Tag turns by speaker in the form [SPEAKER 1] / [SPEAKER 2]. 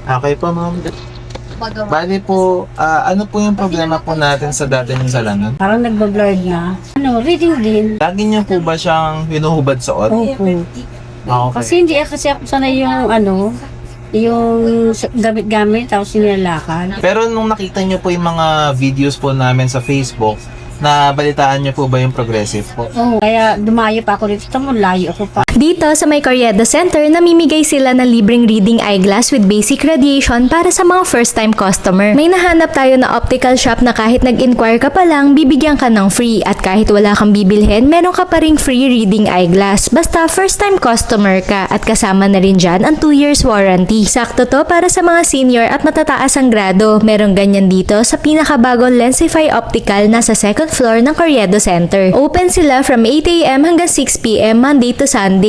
[SPEAKER 1] Okay po, ma'am. Bali po, ano po yung problema po natin sa dati yung salamin?
[SPEAKER 2] Parang nagbablurred na. Reading din.
[SPEAKER 1] Lagi niyo po ba siyang hinuhubad sa oras?
[SPEAKER 2] Opo.
[SPEAKER 1] Okay.
[SPEAKER 2] Kasi hindi kasi ako sanay yung yung gamit-gamit tapos nilalakad.
[SPEAKER 1] Pero nung nakita niyo po yung mga videos po namin sa Facebook, na balitaan niyo po ba yung progressive po?
[SPEAKER 2] Oo, kaya dumayo pa ako dito. Tamo, layo ako pa.
[SPEAKER 3] Dito sa may Corriedo Center, namimigay sila ng libreng reading eyeglass with basic radiation para sa mga first-time customer. May nahanap tayo na optical shop na kahit nag-inquire ka pa lang, bibigyan ka ng free. At kahit wala kang bibilhin, meron ka pa ring free reading eyeglass. Basta first-time customer ka at kasama na rin dyan ang 2 years warranty. Sakto to para sa mga senior at matataas ang grado. Merong ganyan dito sa pinakabagong Lensify Optical na sa second floor ng Corriedo Center. Open sila from 8 AM hanggang 6 PM Monday to Sunday.